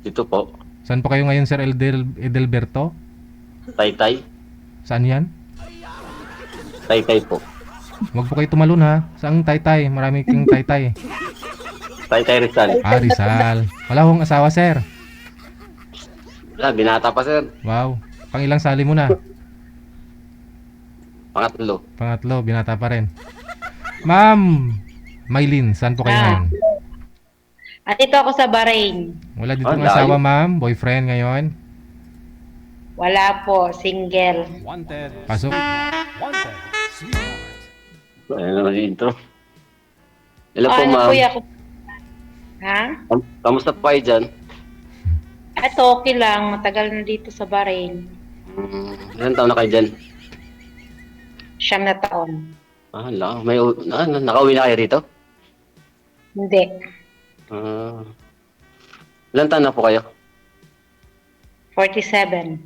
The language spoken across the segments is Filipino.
Dito po. Saan po kayo ngayon, Sir Edelberto? Taytay. Saan yan? Taytay po. Huwag po kayo tumalon ha. Saang Taytay? Marami kang Taytay. Taytay Rizal. Ah, Rizal. Wala hong asawa, Sir. Wala, binata pa sir. Wow. Pang ilang sali mo na? Pangatlo. Pangatlo, binata pa rin. Ma'am Maylin, saan po kayo Ah. ngayon? Andito ako sa Bahrain. Wala ditong layo. asawa, ma'am? Boyfriend ngayon? Wala po, single. Wanted. Pasok. Wanted. Sweetheart. Ayun naman yung intro. Hello po Ano ma'am. kuya ko? Ha? Kamusta po kayo dyan? Ito, okay lang. Matagal na dito sa Bahrain. Ilan taon na kayo dyan? 9 taon. Ah, nakauwi na kayo rito? Hindi. Ilan taon na po kayo? 47.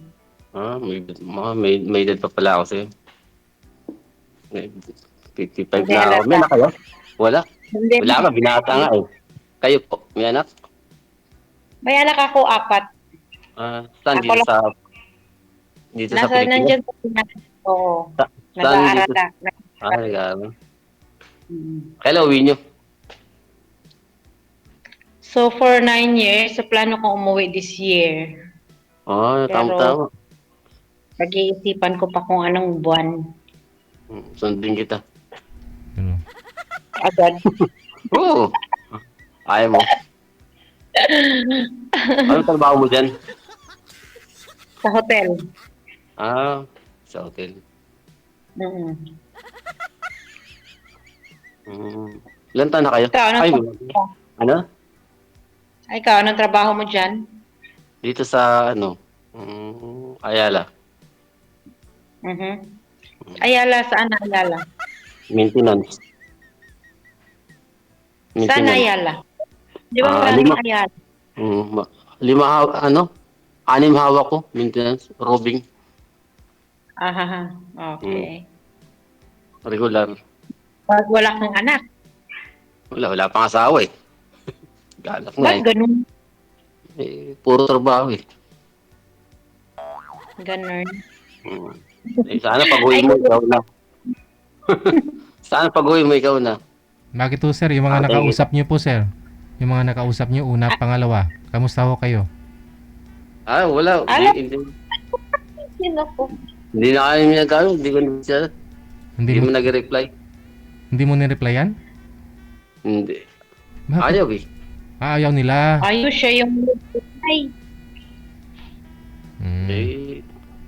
May edad pa pala ako sa'yo. 55 Hindi, na ako. halata. May anak kayo? Wala. Hindi. Wala ka, binata nga eh. Kayo po, may anak? May anak ako, 4. Saan Ako dito lang. sa... Dito sa Nasa Pilipinas? nandyan sa Pinas. Oo. Saan Nag-aaral dito? na. Nag-aaral. Mm. Kailan uwi nyo? So, for 9 years, sa plano kong umuwi this year. Pero- Tama-tama. Pag-iisipan ko pa kung anong buwan. Sundin kita. Ano? Agad. Oo. Ayaw mo. Anong trabaho mo dyan? Sa hotel. Sa hotel. Mm. Ilan taon na kayo? Ikaw, anong Ay, trabaho? ano? Ay, ikaw, anong trabaho mo dyan? Dito sa, Ayala. Mhm. Ayala, saan Ayala? Maintenance. Saan Ayala? Di ba Lima. maraming Ayala? Anim hawak ko. Maintenance. Robbing. Aha, okay. Regular. Pag wala kang anak, Wala pang asawa eh. Galak na ba't ganun? Puro trabaho eh. Ganun. Sana pag-uwi mo ikaw na. Sana pag-uwi mo ikaw na. Bakit po, sir? Yung mga Thank you. nakausap nyo po, sir. Yung mga nakausap nyo, una, pangalawa. Kamusta ho kayo? Wala. Alam- Hindi, Sino po? hindi na kami nagkano. Hindi ko siya. Hindi Hindi mo mo, nag-reply. hindi mo nireplyan? Hindi. Bakit? Ayaw eh. Ayaw nila. Ayos siya yung ay.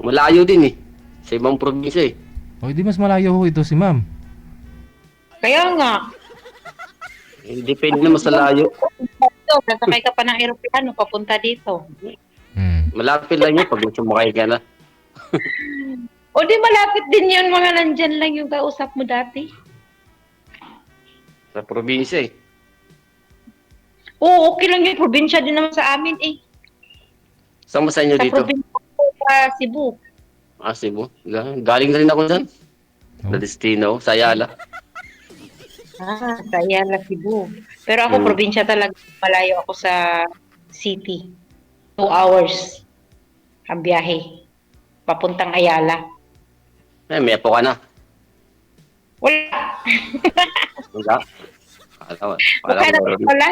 Malayo din eh. Sa ibang probinsya eh. O, di mas malayo ho ito si ma'am. Kaya nga. Depende naman sa layo. Ito, sasakay ka pa ng aeroplano papunta dito. Malapit lang yun pag sumakay ka na. O di malapit din yun, mga nandyan lang yung kausap mo dati. Sa probinsya eh. Oo, okay lang yung probinsya din naman sa amin eh. Saan mo sa inyo Sa dito? probinsya ko sa Cebu. Cebu. Galing na rin ako dyan. Oh. Sa Destino, sa Ayala. Sa Ayala, Cebu. Pero ako, probinsya talaga. Malayo ako sa city. 2 hours ang biyahe. Papuntang Ayala. May apo ka na. Wala. Wala. Mukha na wala.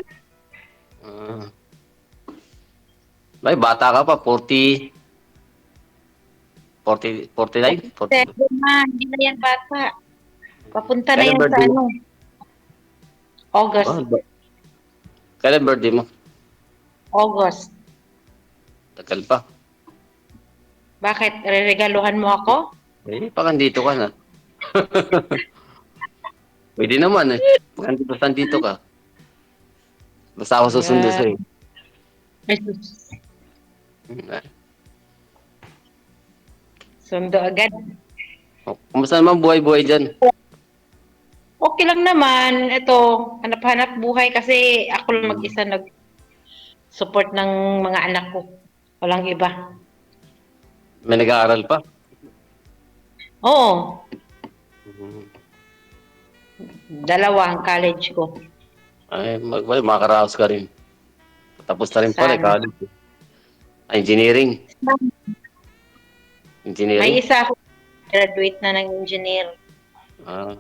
May bata ka pa, 49? 40, 49? 40. Hindi na yan bata. Papunta na Kailan yan sa birthday mo? August. Kailan birthday mo? August. Tagal pa. Bakit? Reregaluhan mo ako? Pag andito ka na. Pwede naman eh. Pag andito ka. Basta ako susundo sa'yo. Sundo agad. Kumusta naman buhay-buhay dyan? Okay lang naman. Ito, hanap-hanap buhay kasi ako lang mag-isa nag-support ng mga anak ko. Walang iba. May nag-aaral pa? Oo. 2 ang college ko. Makakaraos ka rin. Tapos na rin pala, Sana. college. Engineering. May Engineering. isa ako graduate na ng engineer.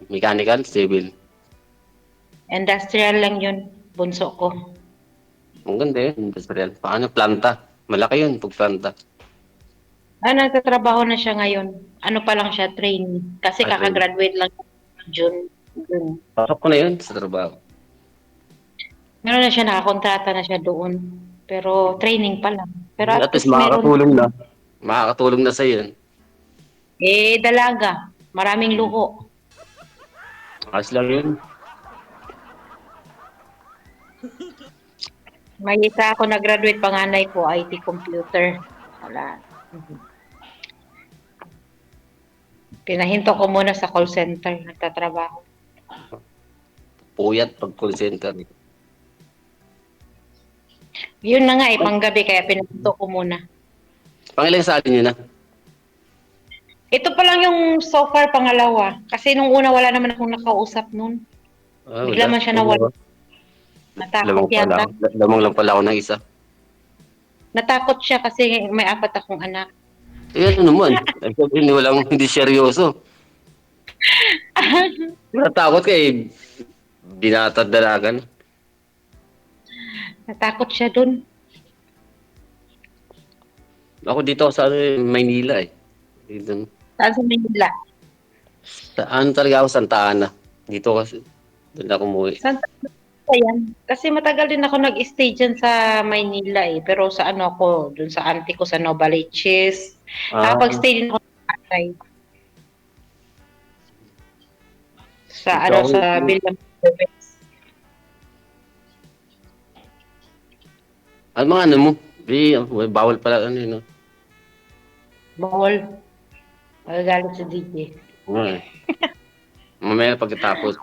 Mechanical, civil. Industrial lang yun, bunso ko. Ang ganda yun, industrial. Paano? Planta. Malaki yun pag planta. Nagtatrabaho na siya ngayon. Ano pa lang siya, trainee. Kasi Ah, trainee. kakagraduate lang June. June. Pasok ko na yun sa trabaho. Meron na siya, nakakontrata na siya doon. Pero training pa lang. Pero At least makakatulong na. Makakatulong na sa'yo yun. Dalaga. Maraming luho. Ayos lang yun. May isa ako nag-graduate, panganay ko, IT computer. Wala. Pinahinto ko muna sa call center, nagtatrabaho. Puyat pag call center. Yun na nga panggabi, kaya pinahinto ko muna. Pangilang sa atin yun na. Ito pa lang yung so far pangalawa. Kasi nung una wala naman akong nakausap nun. Bigla man siya nawala. Natakot yata. Lamang lang pala ako ng isa. Natakot siya kasi may 4 akong anak. Ano naman? Hindi seryoso. Natakot ka eh. Binatad dalagan. Natakot siya dun. Ako dito sa Maynila eh. Dito. Saan sa Manila? Ano talaga ako, Santa Ana. Dito kasi. Doon ako umuwi. Saan sa yan? Kasi matagal din ako nag-stay dyan sa Maynila eh. Pero sa ano ako, dun sa auntie ko sa Novaliches. Nakapag-stay din ako sa Pasay. Sa Ikaw, ano, sa Bilang. Ano mga ano mo? Bawal pala ano yun. No? Bawal. Magagalit sa DJ. Oo eh. Mamaya pagkatapos.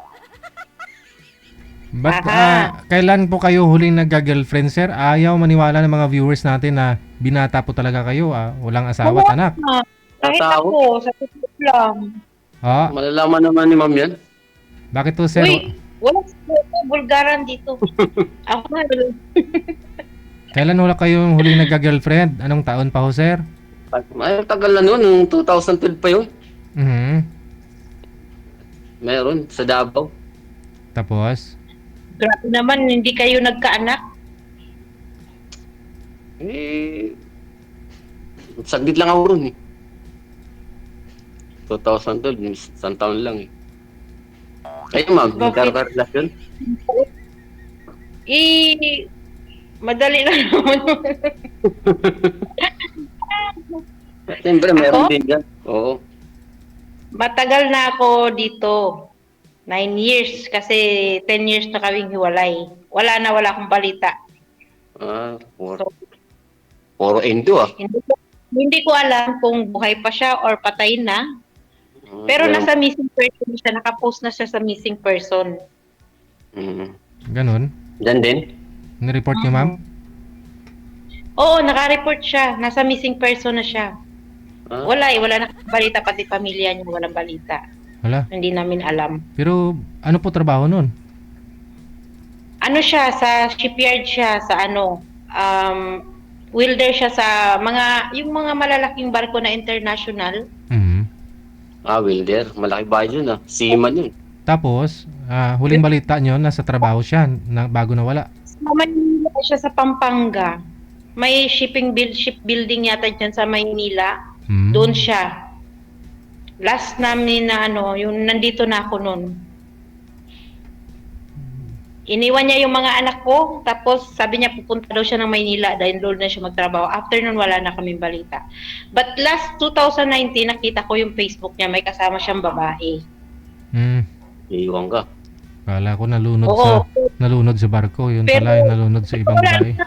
But Aha. kailan po kayo huling nagga-girlfriend, sir? Ayaw maniwala ng mga viewers natin na binata po talaga kayo, walang asawa at anak. Kahit Tao? ako, sa totoo lang. Malalaman naman ni ma'am yan. Bakit po, sir? Uy, wala sa bulgaran dito. Ako nga, Kailan wala kayong huling nagga-girlfriend? Anong taon pa ho, sir? Ay, tagal na noon. Noong 2012 pa yun. Mhm. Meron. Sa Davao. Tapos? grabe naman, hindi kayo nagkaanak. Saglit lang ako ron eh. 2012. Isang taon lang eh. Kayo ma'am, Bakit? nagkakarelasyon? Madali lang naman. Siyempre, meron Ako? din yan. Oo. Matagal na ako dito. 9 years kasi 10 years na kaming hiwalay. Wala akong balita. Puro endo ah. Hindi ko alam kung buhay pa siya or patay na. Pero nasa missing person siya. Nakapost na siya sa missing person. Ganun? Diyan din? Nireport niyo, ma'am? Oo, naka-report siya. Nasa missing person na siya. Wala na balita. Pati pamilya niya walang balita. Wala. Hindi namin alam. Pero ano po trabaho nun? Ano siya, sa shipyard siya, sa ano, welder siya sa yung mga malalaking barko na international. Mhm. Welder. Malaki bahay yun ah. Seaman yun. Tapos, huling balita nyo, nasa trabaho siya bago nawala. Sa Maynila siya sa Pampanga. May shipbuilding yata dyan sa Maynila. Mhm. Doon siya. Last namin na yung nandito na ako noon. Iniwan niya yung mga anak ko, tapos sabi niya pupunta daw siya ng Maynila dahil doon na siya magtrabaho. After nun, wala na kaming balita. But last 2019, nakita ko yung Facebook niya, may kasama siyang babae. Iiwan ka. Kala ko nalunod Oo. sa barko. Yun Pero, pala, nalunod sa ibang wala babae. na,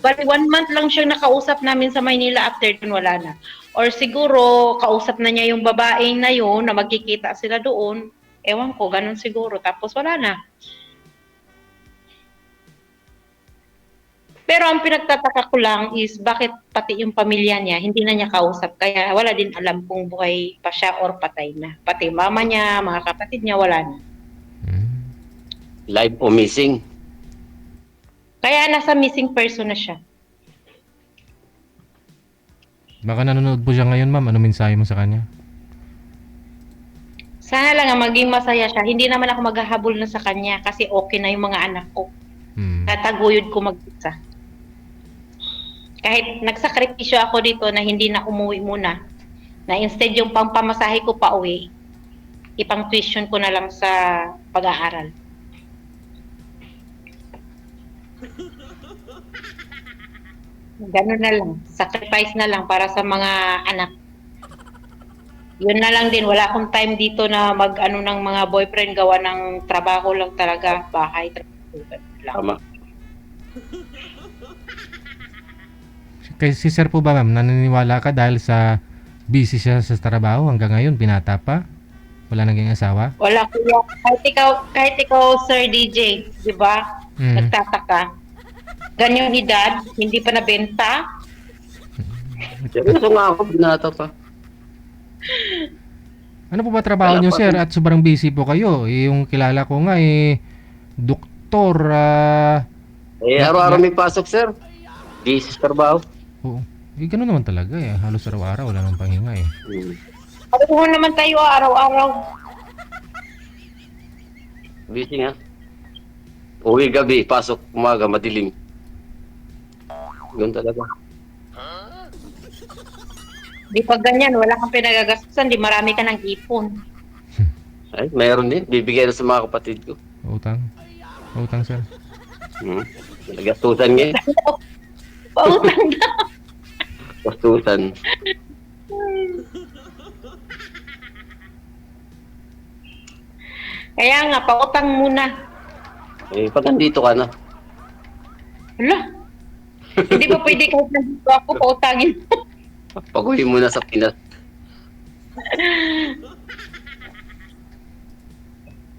bali 1 month lang siyang nakausap namin sa Maynila, after nun wala na. Or siguro, kausap na niya yung babae na yun, na magkikita sila doon. Ewan ko, ganun siguro. Tapos wala na. Pero ang pinagtataka ko lang is bakit pati yung pamilya niya, hindi na niya kausap. Kaya wala din alam kung buhay pa siya or patay na. Pati mama niya, mga kapatid niya, wala na. Live o missing. Kaya nasa missing person na siya. Baka nanonood po siya ngayon, ma'am. Ano mensahe mo sa kanya? Sana lang maging masaya siya. Hindi naman ako maghahabol na sa kanya kasi okay na yung mga anak ko. Hmm. Tataguyod ko mag-isa. Kahit nagsakripisyo ako dito na hindi na umuwi muna, na instead yung pampamasahe ko pa uwi, ipang tuition ko na lang sa pag-aaral. Ganun na lang. Sacrifice na lang para sa mga anak. Yun na lang din. Wala akong time dito na mag-ano ng mga boyfriend. Gawa ng trabaho lang talaga. Bahay, trabaho lang. Tama. Kay si sir po ba, ma'am, naniniwala ka dahil sa busy siya sa trabaho hanggang ngayon, binata pa? Wala naging asawa? Wala kuya. Kahit ikaw, Sir DJ, di ba? Nagtataka. Ganyang edad, hindi pa nabenta. Seryoso nga ako, binata pa. Ano po ba trabaho Wala niyo, pa sir? rin. At sobrang busy po kayo. Yung kilala ko nga, doktor, Araw-araw may pasok, sir. Busy sa trabaho. oo. Ganun naman talaga Halos araw-araw, wala nang pahinga Ano naman tayo araw-araw. Busy nga. Uwi gabi, pasok umaga, madilim. Ganun talaga. Di pag ganyan, wala kang pinagagastusan, di marami ka ng ipon. Ay, mayroon din. Bibigyan na sa mga kapatid ko. Utang, sir. Nagastusan nga eh. Pautang na. Gastusan. Kaya nga, pautang muna. Pag nandito ka na. Hala. Hindi ba pwede kahit nandito ako, pautangin mo? Pag-uwi mo na sa Pinas.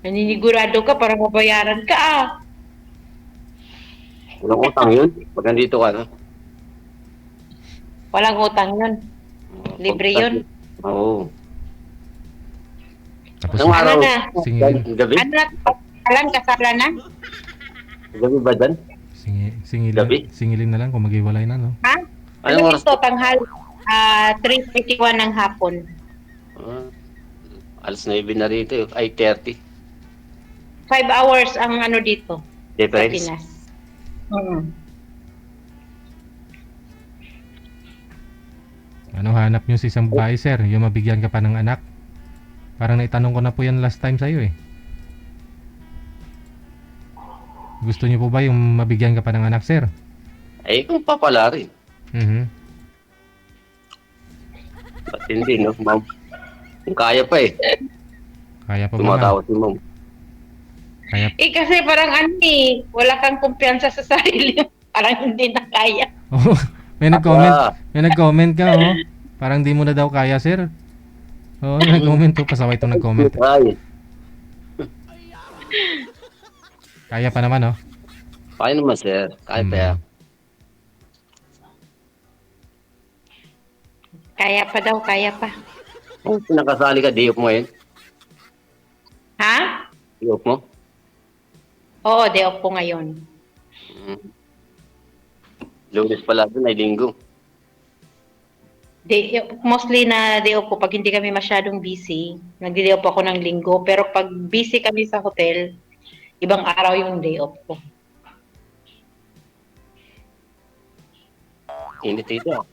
Naninigurado ka para mabayaran ka Walang utang yun. Pag nandito ka na. Walang utang yun. Libre yun. Oo. Tapos, Anong araw? Ano na? singilin, Gabi? Ano na? Kasalan na? Gabi ba dyan? Gabi? singilin na lang kung maghiwalay na, no? Ha? Anong Ano oras? ito? Tanghal. 3:21 ng hapon. Alas 9 na rito. Ay, 30. 5 hours ang ano dito sa Difference. Pinas. Ano hanap niyo sa isang babae, sir? Yung mabigyan ka pa ng anak? Parang naitanong ko na po yan last time sa'yo Gusto niyo po ba yung mabigyan ka pa ng anak, sir? Ay, kung papala rin. Ba't hindi, no, ma'am? Kung kaya pa eh. Kaya pa ba, ma'am? Tumatawa si ma'am. Kaya, Kasi parang wala kang kumpiyansa sa sarili mo. Parang hindi na kaya. oh, may nag-comment ka, Parang di mo na daw kaya, sir. May nag-comment to, pasaway itong nag-comment. Ay, Kaya pa naman, kaya naman, sir. Kaya pa yan. Kaya pa daw, kaya pa. Kung pinakasali ka, day off mo ngayon? Ha? Day off mo? Oo, day off ko ngayon. Lunes pala dun ay linggo. Mostly na day off ko pag hindi kami masyadong busy. Nagdi-day off ako ng linggo. Pero pag busy kami sa hotel, ibang araw yung day off ko. Init ito.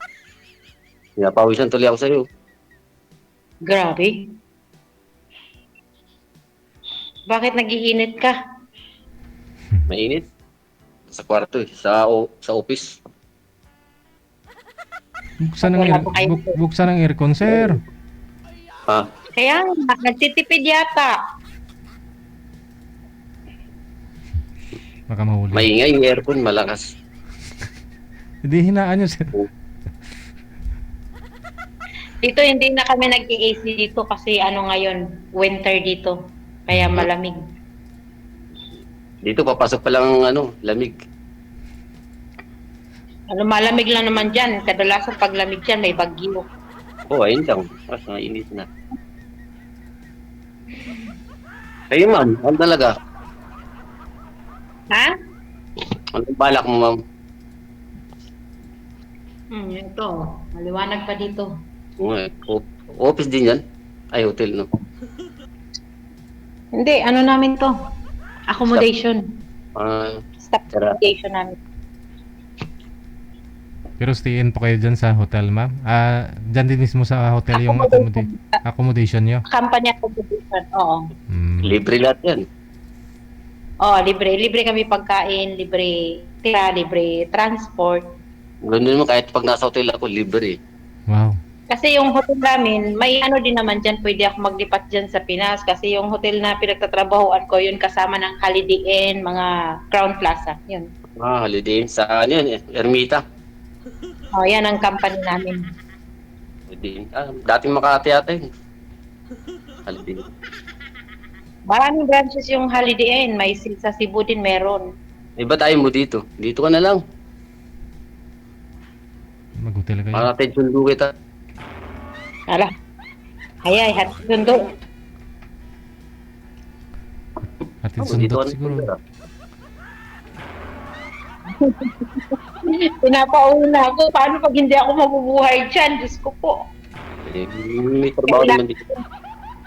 Pinapawisan tuloy ako sa'yo. Grabe. Bakit nagiinit ka? Mainit. Sa kwarto eh. Sa office. Buksan ang aircon, sir. Ha? Kaya nga, nagtitipid yata. Baka mahuli. Maingay yung aircon, malakas. Hindi hinaan nyo, sir. Dito hindi na kami nag-AC dito kasi ngayon, winter dito. Kaya malamig. Dito papasok pa lang lamig. Malamig lang naman dyan. Kadalasan pag lamig dyan, may bagyo. Ayun lang. Mas mainit na. Kayo ma'am, ano talaga? Ha? Anong balak mo ma'am? Ito. Maliwanag pa dito. Oo nga, office din yan. Ay, hotel, no? Hindi, ano namin to? Accommodation. Ah, Staff Tara. accommodation namin. Pero stay in po kayo dyan sa hotel, ma'am? Dyan din mismo sa hotel yung accommodation nyo? Company accommodation, oo. Hmm. libre lahat yan. Oo, libre. Libre kami pagkain, libre tira, libre transport. Ganun naman, kahit pag nasa hotel ako, libre. Wow. Kasi yung hotel namin, may ano din naman dyan, pwede ako maglipat dyan sa Pinas. Kasi yung hotel na pinagtatrabahoan ko, yun kasama ng Holiday Inn, mga Crown Plaza. Yun. Holiday Inn sa ano yan, Ermita. Oh, yan ang company namin. Holiday Inn. Dating Makati ata yun. Holiday Inn. Maraming branches yung Holiday Inn. May sa Cebu din meron. Ba't ayaw mo dito? Dito ka na lang. Mag-hotel kayo. Para tayo sundo kita. Ala. Ay, hat sundo. Atid Dito sundot ka na siguro. Pinapauna ako. Paano pag hindi ako mabubuhay dyan? Diyos ko po. May trabaho Wala. naman dito.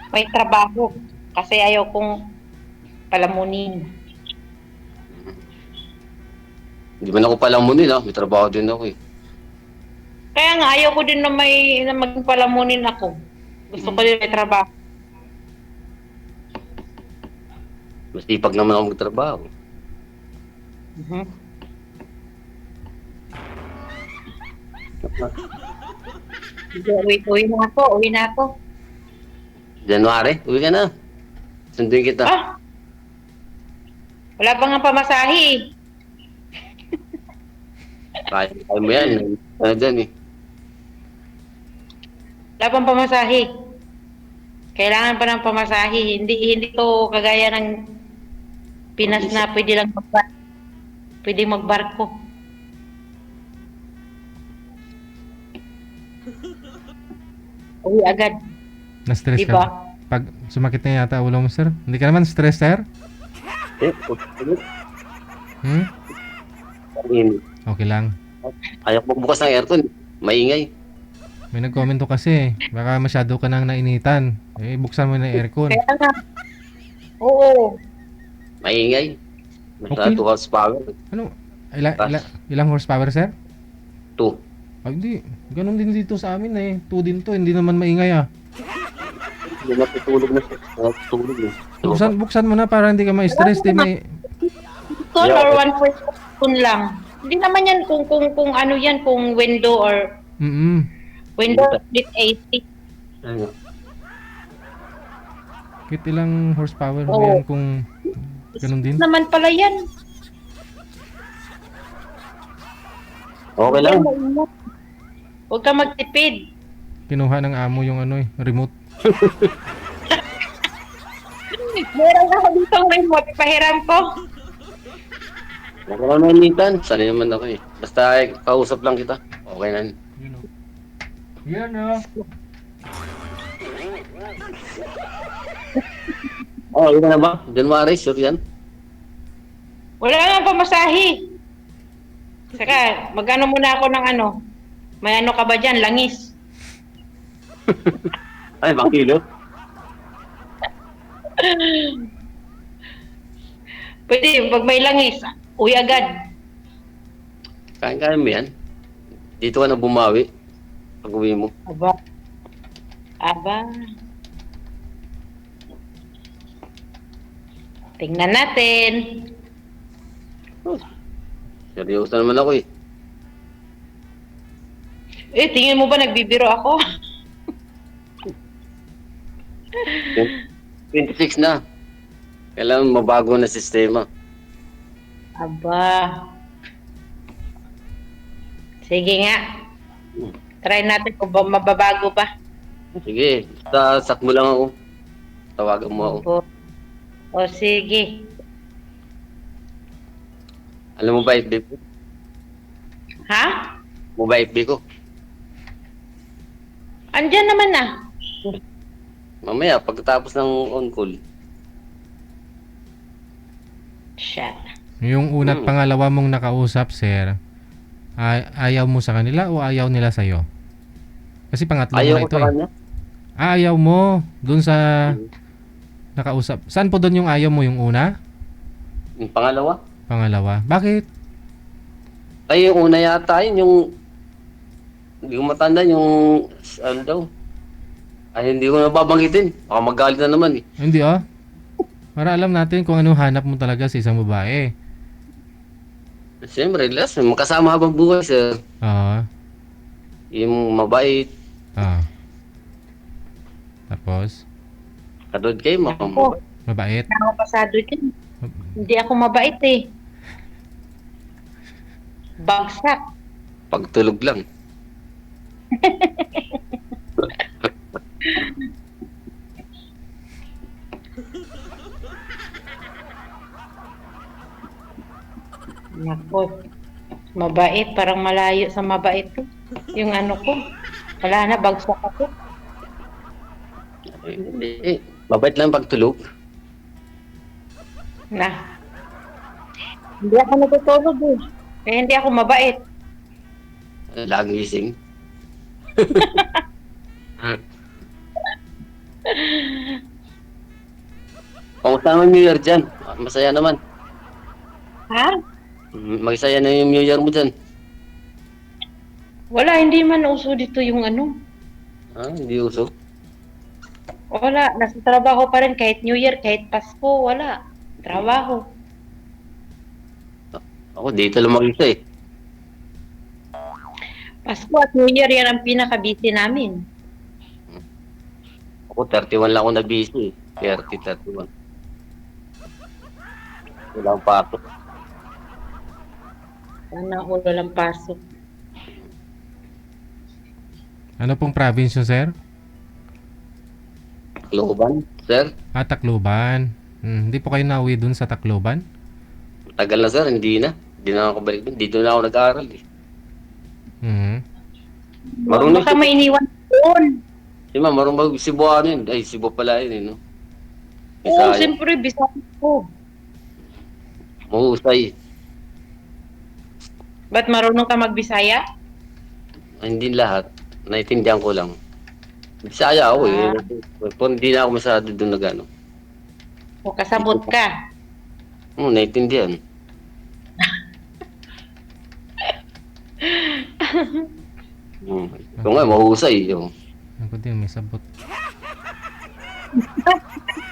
May trabaho. Kasi ayaw kong palamunin. Hindi man ako palamunin may trabaho din ako eh. Kaya nga, ayaw ko din na na maging palamunin ako. Gusto ko din may trabaho. Mas ipag naman ako magtrabaho. Mhm. Uwi na ako, uwi na ako. January, uwi ka na. Sunduin kita. Wala pa nga pamasahe. Kaya mo yan. Ano dyan eh. Wala pang pamasahe. Kailangan pa ng pamasahe. Hindi to kagaya ng Pinas na pwede magbarko. Uwi agad. Na-stress Diba? ka? Pag sumakit na yata ulo mo, sir? Hindi ka naman stress, sir? Hmm? Okay lang. Ayaw ko bukas ng aircon. Maingay. May nag-commento kasi, baka masyado ka nang nainitan. Buksan mo na yung aircon. Kaya nga. Oo. Maingay. Masyado Okay. horsepower. Ano? Ilang horsepower, sir? 2. Ay, hindi. Ganun din dito sa amin eh. 2 din to. Hindi naman maingay ah. Hindi matutulog na siya. Matutulog eh. Buksan mo na para hindi ka ma-stress. Di may... Ton or 1.1 lang. Hindi naman yan kung ano yan, kung window or window split AC. Ayun. Kahit ilang horsepower mo Oo. yan kung ganun din. Naman pala yan. Okay lang. Huwag ka magtipid. Kinuha ng amo yung ano remote. Meron ako dito ng remote. Pahiram ko. Huwag ka manitan. Sanay naman ako eh. Basta kausap lang kita. Okay na. Yan ah. Yun na ba? January, sure yan. Wala nga pamasahe. Saka, magano muna ako ng ano. May ano ka ba dyan? Langis. Ay, bang kilo? Pwede, pag may langis, uwi agad. Kaya mo yan. Dito ka na bumawi. Pag uwi mo. Aba. Tingnan natin. Seryoso naman ako eh. Tingin mo ba nagbibiro ako? 26 na. Kailangan mabago na sistema. Aba. Sige nga. Try natin kung mababago pa. Sige, basta sak mo lang ako. Tawagan mo ako. O sige. Alam mo ba FB ko? Ha? Mo ba FB ko? Andyan naman na. Mamaya, pagkatapos ng on-call. Shit. Yung una at pangalawa mong nakausap, sir, Ayaw mo sa kanila o ayaw nila sa'yo? Kasi pangatlo mo Ayaw na ko ito sa eh. kanya. Ayaw mo dun sa Hmm. nakausap. Saan po doon yung ayaw mo? Yung una? Yung pangalawa. Pangalawa? Bakit? Ay, yung una yata yun, yung hindi ko matanda yung ano daw. Ay, hindi ko nababanggitin. Baka magalit na naman eh. Hindi ah. Para alam natin kung anong hanap mo talaga sa isang babae. Siyempre, last, magkasama habang buhay, sir. Oo. Yung mabait, Ah. Tapos, katulad kayo, Ako, mabait. na ako pasado dyan. Hindi ako mabait eh. Bagsak. pagtulog lang. Nako. Mabait, parang malayo sa mabait ko. Yung ano ko. Wala na, bagsak ako. Mabait lang pagtulog. Na. Hindi ako natutulog eh. Kaya hindi ako mabait. Laging gising. Kamusta naman New Year dyan? Masaya naman. Ha? Magsaya na yung New Year mo dyan. Wala, hindi man uso dito yung ano. Hindi uso. Wala, nasa trabaho pa rin kahit New Year, kahit Pasko, wala. Trabaho. Ako, dito lang mag-isa eh. Pasko at New Year, yan ang pinaka-busy namin. Ako, 31 lang ako na busy eh. 31. Wala akong pasok. Sana ulo lang pasok. Ano pong province yun, sir? Tacloban, sir. Tacloban. Hindi po kayo nauwi dun sa Tacloban? Tagal na sir, hindi na. Hindi na ako balik dun. Dito na ako nag-aaral eh. Mhm. Marunong Baka may iniwan doon. Si ma'am, marunong mag-Cebuano yun. Ay, Cebu pala yun eh, no? Oo, Bisaya. siyempre, Bisaya ko. Mahusay. Ba't marunong ka magbisaya? Hindi lahat. Naintindihan ko lang. Bisaya ako eh. Pero hindi na ako masyado doon nag ano. O kasabot ka. Naintindihan. Ito nga, mahusay. Yung Ako din, may sabot.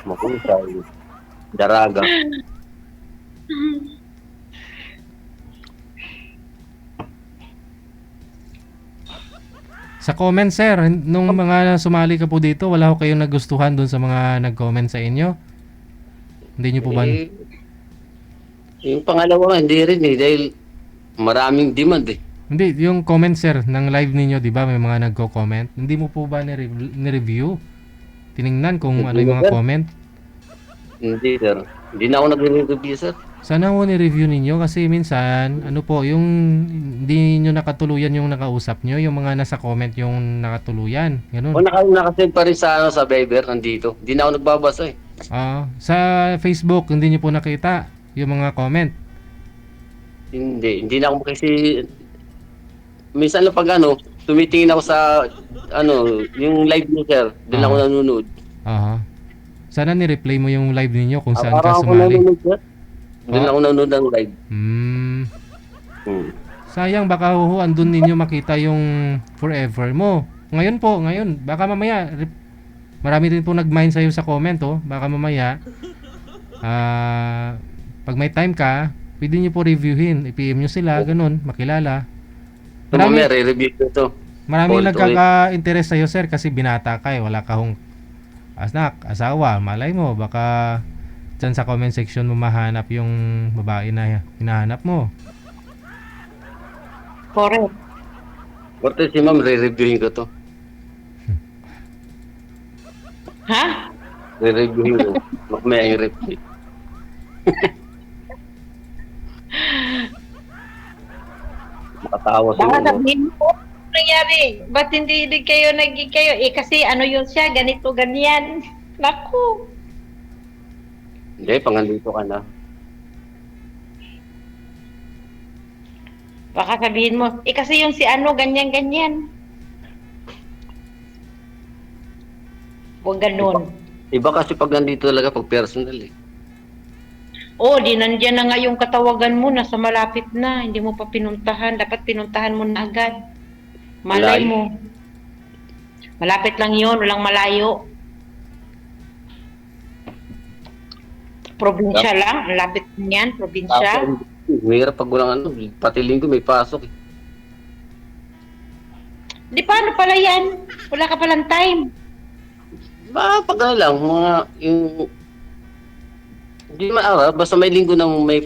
mahusay. Daraga. Sa comment, sir, nung mga sumali ka po dito, wala ko kayong nagustuhan dun sa mga nag-comment sa inyo? Hindi nyo po ba? Yung pangalawa nga, hindi rin eh. Dahil maraming demand eh. Hindi, yung comment, sir, ng live ninyo, di ba, may mga nagko-comment. Hindi mo po ba nireview? Tiningnan kung ano yung mga comment? Hindi sir. Hindi na ako nag-review sir. Sana ho ni-review ninyo kasi minsan, ano po, yung hindi nyo nakatuluyan yung nakausap nyo, yung mga nasa comment yung nakatuluyan. Ganun. O nakasend pa rin sa, sa Viber, nandito. Hindi na ako nagbabasa eh. Sa Facebook, hindi nyo po nakita yung mga comment. Hindi na ako kasi minsan lang pag ano, tumitingin ako sa ano, yung live niyo sir. Doon ako nanonood. Aha. Sana ni-replay mo yung live ninyo kung saan Para ka ako sumali. nanonood sir. Doon ako nanonood ng live. Hmm. Hmm. Sayang, baka ho, andun ninyo makita yung forever mo. Ngayon, baka mamaya, marami din po nag-mind sa'yo sa comment, oh. Baka mamaya, pag may time ka, pwede nyo po reviewin. I-PM nyo sila, ganun, makilala. Mamaya, re-review ko ito. Maraming Ulit. nagkaka-interest sa'yo, sir, kasi binata ka eh. Wala ka hong anak, asawa, malay mo, baka dyan sa comment section mo mahanap yung babae na hinahanap mo. Correct. Korte si ma'am, re-reviewin ko to. Ha? Re-reviewin ko. Mamaya yung review. Makatawa Baka siguro. sabihin mo, ano nangyari? Ba't hindi kayo naging kayo? Eh kasi ano yun siya, ganito, ganyan. Naku. Hindi, pangandito ka na. Baka sabihin mo, kasi yung si ano, ganyan-ganyan. Huwag ganun. Iba kasi pag nandito talaga pag personal eh. Di nandiyan na nga yung katawagan mo, nasa malapit na, hindi mo pa pinuntahan. Dapat pinuntahan mo na agad. Malay Malayo. mo. Malapit lang yun, walang malayo. Probinsya lang, ang lapit niyan, probinsya. Mahirap pag walang ano, pati linggo may pasok eh. Di paano pala yan? Wala ka palang time. Pag ano lang, mga yung hindi maaraw, basta may linggo na may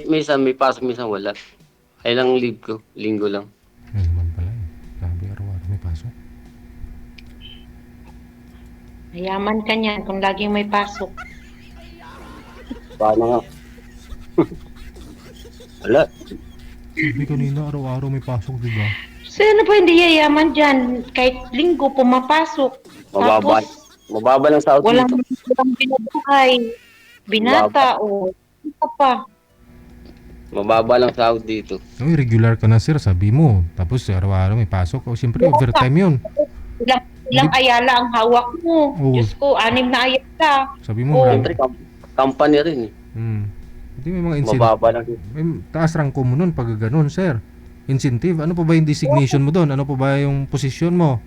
pasok, minsan wala. Ay lang leave ko, linggo lang. Yun naman pala eh. Grabe, araw-araw may pasok. Mayaman ka niyan kung laging may pasok. Paano nga? Wala. Sabi kanina, araw-araw may pasok, di ba? Sino pa hindi yayaman dyan? Kahit linggo pumapasok. Mababa. Tapos, Mababa lang sa walang, dito. walang binubuhay. Binata o ano pa. Mababa lang sahod dito. Uy, regular ka na sir, sabi mo. Tapos araw-araw may pasok. O siyempre, overtime yun. Ilang ayala ang hawak mo. Oo. Diyos ko, 6 na ayala. Sabi mo, Oo. marami. Siyempre, company rin eh. Hindi may mga incentive. Mababa lang dito. May taas rank mo nun pag ganun, sir. Incentive. Ano pa ba yung designation mo doon? Ano pa ba yung posisyon mo?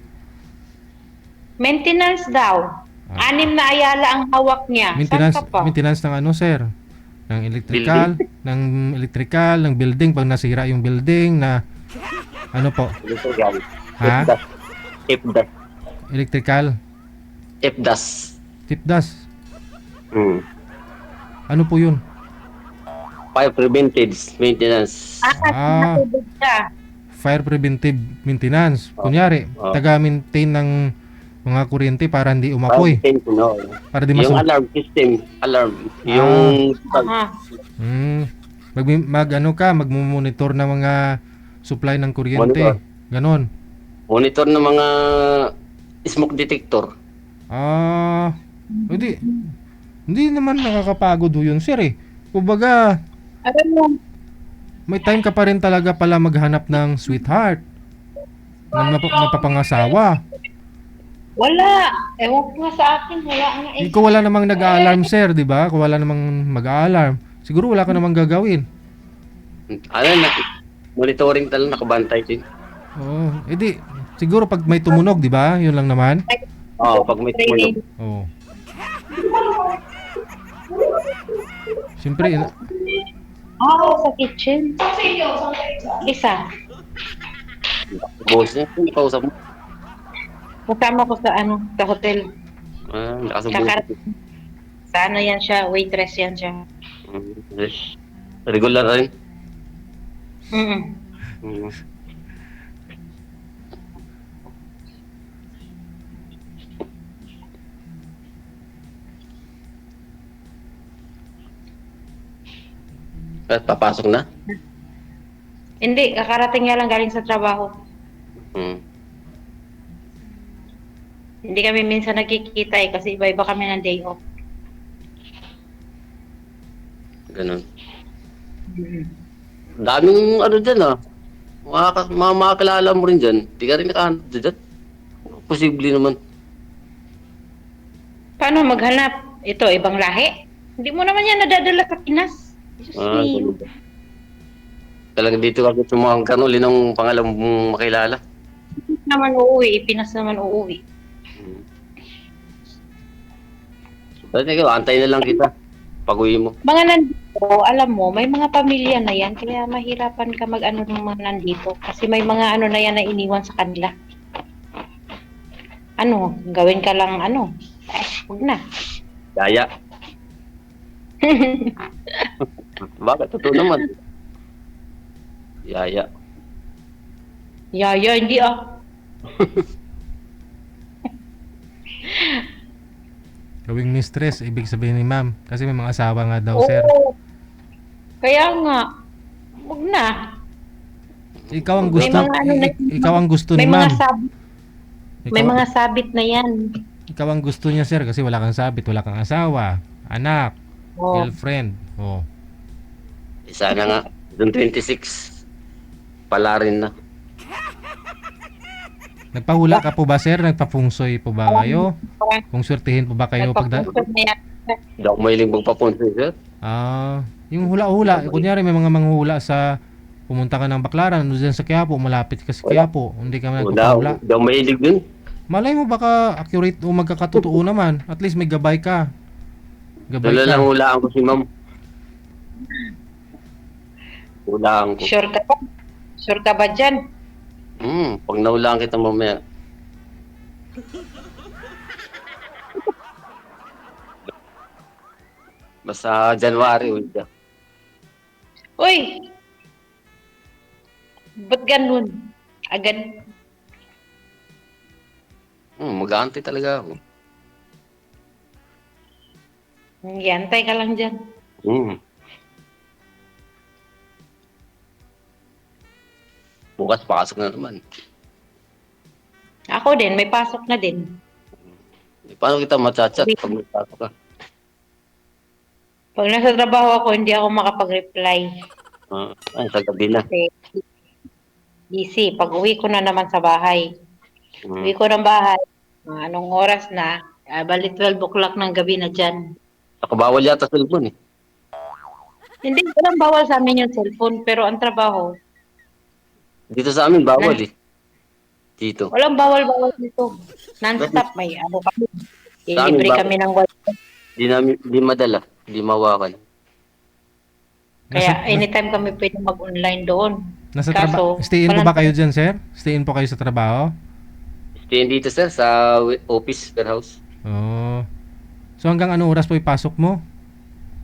Maintenance daw. 6 na ayala ang hawak niya. Maintenance, Saan ka pa? maintenance ng ano, sir? Ng electrical, ng building pag nasira yung building na ano po? Electrical. Ha? FDAS. Electrical, FDAS. tipdas. Hmm. Ano po 'yun? Fire preventive maintenance. Ah. Natubig ka. Fire preventive maintenance. Kunyari, Oh. taga-maintain ng mga kuryente para hindi umapoy, No. para di Yung masu. alarm system. Alarm. Yung Aha. Magmumonitor ng mga supply ng kuryente. Monitor. Ganon. monitor ng mga smoke detector. Hindi naman nakakapagod ho yun, sir eh. Kumbaga, Alam mo, may time ka pa rin talaga pala maghanap ng sweetheart. Ng mapapangasawa. wala. Ewan ko nga sa akin, wala nga eh. Ikaw wala namang nag-a-alarm, sir, di ba? Kung wala namang mag-a-alarm, siguro wala ka namang gagawin. Ano na, monitoring talaga, nakabantay din. Oo. Edi, siguro pag may tumunog, di ba? Yun lang naman. Oo, pag may tumunog. Oo. Siyempre, Sa kitchen. Isa. Boss niya, kung kausap mo. Kasama ko sa sa hotel. Nakasubok. Sa ano yan siya, waitress yan siya. Regular rin. Mm. Mm. At papasok na? Hindi, kakarating nga lang galing sa trabaho. Hmm. Hindi kami minsan nagkikita kasi iba-iba kami ng day off. Ganun. Daming ano dyan ah. Makakilala mo rin dyan. Di ka rin nakahanap dyan. Posible naman. Paano maghanap? Ito, ibang lahi? Hindi mo naman yan nadadala sa Pinas. Diyos me. Ganun ba? Talaga dito agad sumukang kanuli ng pangalan mong makilala. Pinas naman uuwi, Pinas naman uuwi. Dati ikaw, antay na lang kita. Pag-uwi mo. Mga nandito, alam mo, may mga pamilya na yan, kaya mahirapan ka mag-ano ng mga nandito. Kasi may mga ano na yan na iniwan sa kanila. Ano, gawin ka lang huwag na. Yaya. Bakit? Totoo naman. Yaya. Yaya, hindi gawing mistress, ibig sabihin ni ma'am. Kasi may mga asawa nga daw, sir. Oo. Kaya nga, huwag na. Ikaw ang May gusto, mga ano na- ikaw ang gusto ni May mga ma'am. sabit, may Ikaw, mga sabit na yan. ikaw ang gusto niya, sir, kasi wala kang sabit, wala kang asawa, anak, Oh. girlfriend. Oh. Sana nga. Doon 26. Pala rin na. Nagpahula ka po ba, sir? Nagpa-fungsoy po ba kayo? Kung swertihin po ba kayo pagda... Nagpapunta na yan. Hindi ako mahilig magpapunta, sir. Yung hula-hula, kunyari may mga manghula sa pumunta ka ng Baclaran, ano dyan sa Quiapo, malapit ka sa Quiapo, hindi ka nagpapahula. Hindi ako mahilig dun. Malay mo baka accurate o magkakatotoo naman. At least may gabay ka. Gabay Dala lang ka. hulaan ko si ma'am. Hulaan ko. Sure ka ba? Sure ka ba dyan? Pag nahulaan kita mamaya. Basta January, ulit ka. Uy! Ba't ganun? Agad? Mag-aantay talaga ako. Yantay ka lang dyan. Bukas pasok na naman. Ako din, may pasok na din. Paano kita machat pag may pasok ka? Pag nasa trabaho ako, hindi ako makapag-reply. Sa gabi na. Kasi busy. Pag uwi ko na naman sa bahay. Mm. Uwi ko ng bahay, anong oras na, bali 12 o'clock ng gabi na dyan. Nakabawal yata sa cellphone eh. Hindi, walang bawal sa amin yung cellphone, pero ang trabaho, Dito sa amin, bawal eh. Dito. walang bawal dito. Non-stop, may ano kami. Sa amin, Ilibre bawal. kami ng wifi. Di madala. Di mawakan. Kaya anytime kami pwede mag-online doon. Nasa Kaso, trabaho. Stayin po walang- ba kayo dyan, sir? Stayin po kayo sa trabaho? Stay dito sir, sa office, warehouse. Oo. So hanggang anong oras po ipasok mo?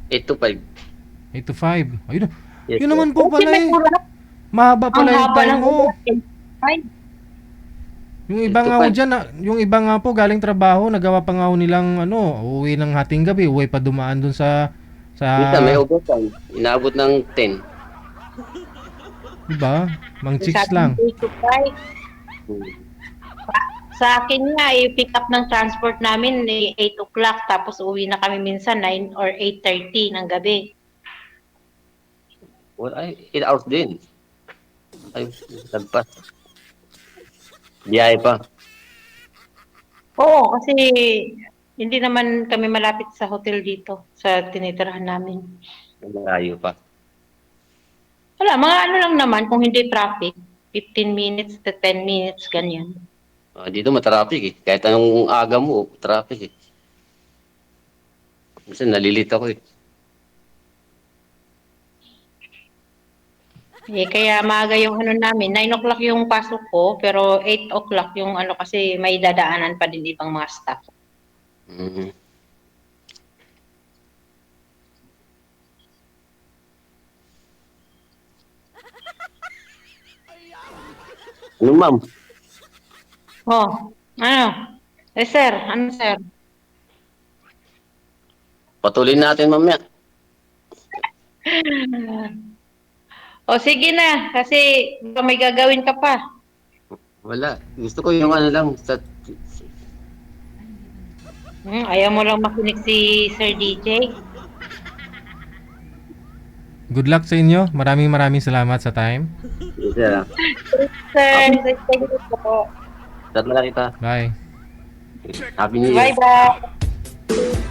8 to 5. 8 to 5. Ayun. Yes, Yun sir. naman po Okay, pala may eh. oras. Mahaba Ang pala yung haba time ng mo. oras. Ay, Yung iba nga ho dyan, yung iba nga po galing trabaho, nagawa pa nga ho nilang uuwi ng hating gabi, uwi pa dumaan dun sa Minsan may overtime. Inaabot ng 10. diba? Mang chicks sabi lang. ng 8 to 5. Hmm. Sa akin nga, pick up ng transport namin 8 o'clock, tapos uwi na kami minsan 9 or 8:30 ng gabi. Well, 8 hours din. Ay, lagpas. Biyahe pa. Oo, kasi hindi naman kami malapit sa hotel dito, sa tinitirahan namin. Malayo pa. Wala, mga ano lang naman, kung hindi traffic, 15 minutes to 10 minutes, ganyan. Dito matraffic eh. Kahit anong aga mo, traffic eh. Kasi nalilito ako eh. Kaya maaga yung ano namin, 9 o'clock yung pasok ko, pero 8 o'clock yung ano kasi may dadaanan pa din ibang mga staff. Mhm. Ano ma'am? Oh, ano? Sir, ano sir? Patuloy natin mamaya. O sige na, kasi baka may gagawin ka pa. Wala. Gusto ko yung ano lang. Ayaw mo lang makinig si Sir DJ? Good luck sa inyo. Maraming salamat sa time. Sir, Sir, thank you po. Start na lang kita. Bye. Happy New Year. Bye-bye.